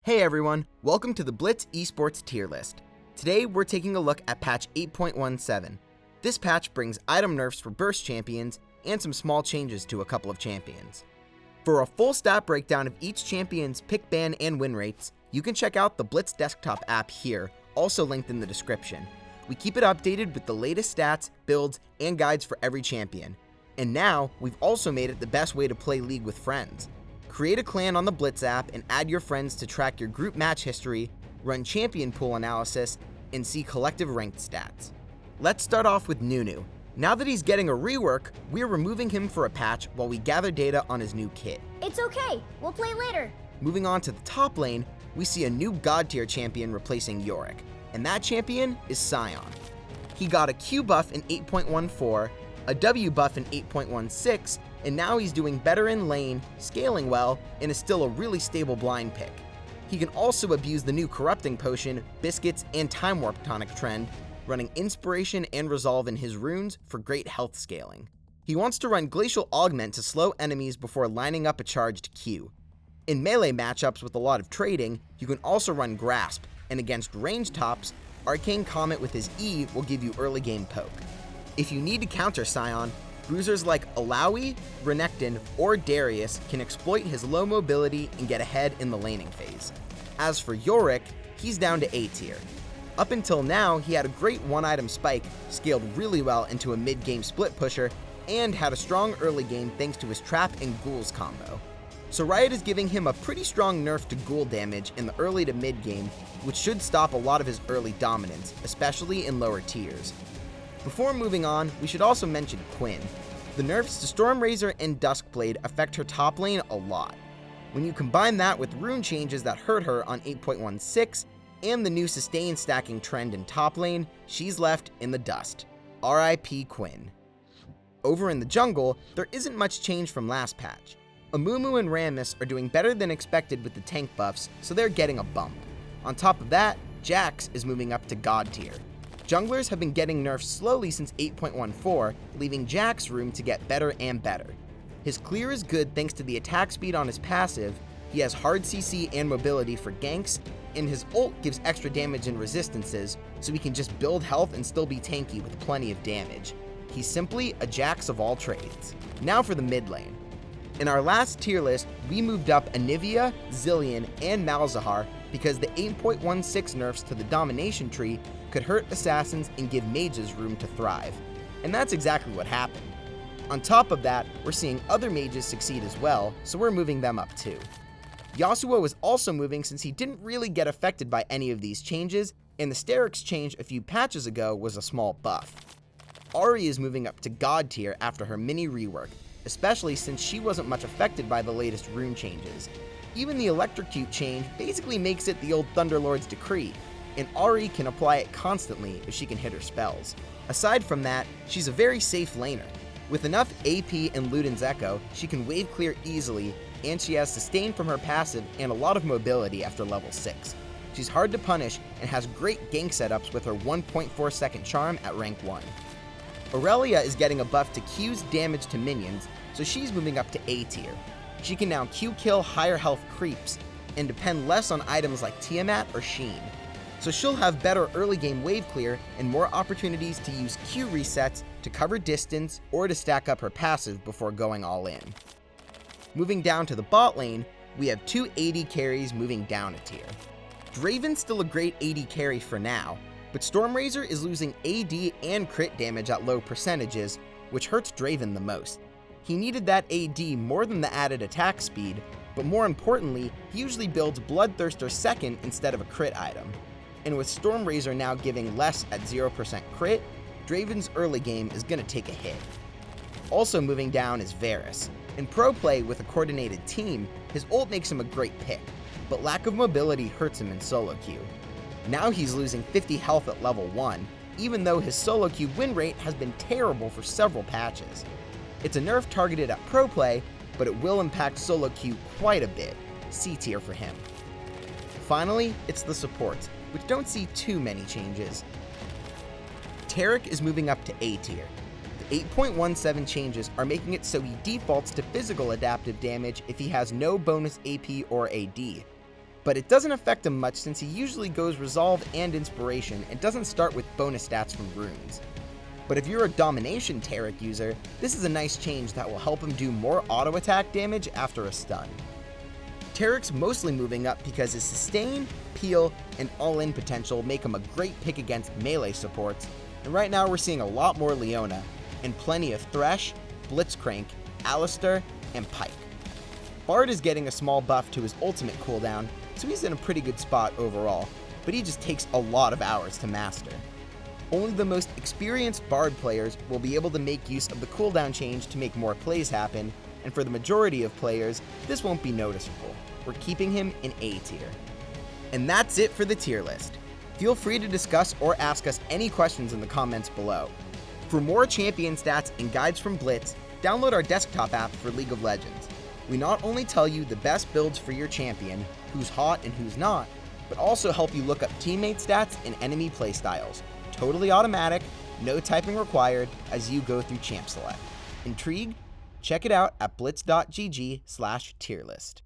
Hey everyone, welcome to the Blitz Esports tier list. Today we're taking a look at patch 8.17. This patch brings item nerfs for burst champions and some small changes to a couple of champions. For a full stat breakdown of each champion's pick ban and win rates, you can check out the Blitz desktop app here, also linked in the description. We keep it updated with the latest stats, builds, and guides for every champion. And now, we've also made it the best way to play League with friends. Create a clan on the Blitz app and add your friends to track your group match history, run champion pool analysis, and see collective ranked stats. Let's start off with Nunu. Now that he's getting a rework, we're removing him for a patch while we gather data on his new kit. It's okay, we'll play later. Moving on to the top lane, we see a new god tier champion replacing Yorick, and that champion is Sion. He got a Q buff in 8.14, a W buff in 8.16, and now he's doing better in lane, scaling well, and is still a really stable blind pick. He can also abuse the new corrupting potion, biscuits, and time warp tonic trend, running inspiration and resolve in his runes for great health scaling. He wants to run glacial augment to slow enemies before lining up a charged Q. In melee matchups with a lot of trading, you can also run grasp, and against range tops, arcane comet with his E will give you early game poke. If you need to counter Sion, bruisers like Alawi, Renekton, or Darius can exploit his low mobility and get ahead in the laning phase. As for Yorick, he's down to A tier. Up until now, he had a great one-item spike, scaled really well into a mid-game split pusher, and had a strong early game thanks to his trap and ghouls combo. So Riot is giving him a pretty strong nerf to ghoul damage in the early to mid game, which should stop a lot of his early dominance, especially in lower tiers. Before moving on, we should also mention Quinn. The nerfs to Stormrazor and Duskblade affect her top lane a lot. When you combine that with rune changes that hurt her on 8.16 and the new sustain stacking trend in top lane, she's left in the dust. RIP Quinn. Over in the jungle, there isn't much change from last patch. Amumu and Rammus are doing better than expected with the tank buffs, so they're getting a bump. On top of that, Jax is moving up to god tier. Junglers have been getting nerfs slowly since 8.14, leaving Jax room to get better and better. His clear is good thanks to the attack speed on his passive, he has hard CC and mobility for ganks, and his ult gives extra damage and resistances, so he can just build health and still be tanky with plenty of damage. He's simply a Jax of all trades. Now for the mid lane. In our last tier list, we moved up Anivia, Zilean, and Malzahar because the 8.16 nerfs to the domination tree could hurt assassins and give mages room to thrive. And that's exactly what happened. On top of that, we're seeing other mages succeed as well, so we're moving them up too. YASUO is also moving since he didn't really get affected by any of these changes, and the Sterix change a few patches ago was a small buff. Ahri is moving up to god tier after her mini rework, especially since she wasn't much affected by the latest rune changes. Even the Electrocute change basically makes it the old Thunderlord's decree, and Ahri can apply it constantly if she can hit her spells. Aside from that, she's a very safe laner. With enough AP and Luden's Echo, she can wave clear easily, and she has sustain from her passive and a lot of mobility after level 6. She's hard to punish and has great gank setups with her 1.4 second charm at rank 1. Irelia is getting a buff to Q's damage to minions, so she's moving up to A tier. She can now Q kill higher health creeps, and depend less on items like Tiamat or Sheen. So she'll have better early game wave clear and more opportunities to use Q resets to cover distance or to stack up her passive before going all in. Moving down to the bot lane, we have two AD carries moving down a tier. Draven's still a great AD carry for now, but Stormrazor is losing AD and crit damage at low percentages, which hurts Draven the most. He needed that AD more than the added attack speed, but more importantly, he usually builds Bloodthirster second instead of a crit item. And with Stormrazor now giving less at 0% crit, Draven's early game is going to take a hit. Also moving down is Varus. In pro play with a coordinated team, his ult makes him a great pick, but lack of mobility hurts him in solo queue. Now he's losing 50 health at level 1, even though his solo queue win rate has been terrible for several patches. It's a nerf targeted at pro play, but it will impact solo queue quite a bit. C tier for him. Finally, it's the supports, which don't see too many changes. Taric is moving up to A tier. The 8.17 changes are making it so he defaults to physical adaptive damage if he has no bonus AP or AD. but it doesn't affect him much since he usually goes Resolve and Inspiration and doesn't start with bonus stats from runes. But if you're a Domination Taric user, this is a nice change that will help him do more auto attack damage after a stun. Taric's mostly moving up because his sustain, peel, and all-in potential make him a great pick against melee supports, and right now we're seeing a lot more Leona, and plenty of Thresh, Blitzcrank, Alistar, and Pike. Bard is getting a small buff to his ultimate cooldown, so he's in a pretty good spot overall, but he just takes a lot of hours to master. Only the most experienced Bard players will be able to make use of the cooldown change to make more plays happen, and for the majority of players, this won't be noticeable. We're keeping him in A tier. And that's it for the tier list. Feel free to discuss or ask us any questions in the comments below. For more champion stats and guides from Blitz, download our desktop app for League of Legends. We not only tell you the best builds for your champion, who's hot and who's not, but also help you look up teammate stats and enemy playstyles. Totally automatic, no typing required as you go through champ select. Intrigued? Check it out at blitz.gg/tierlist.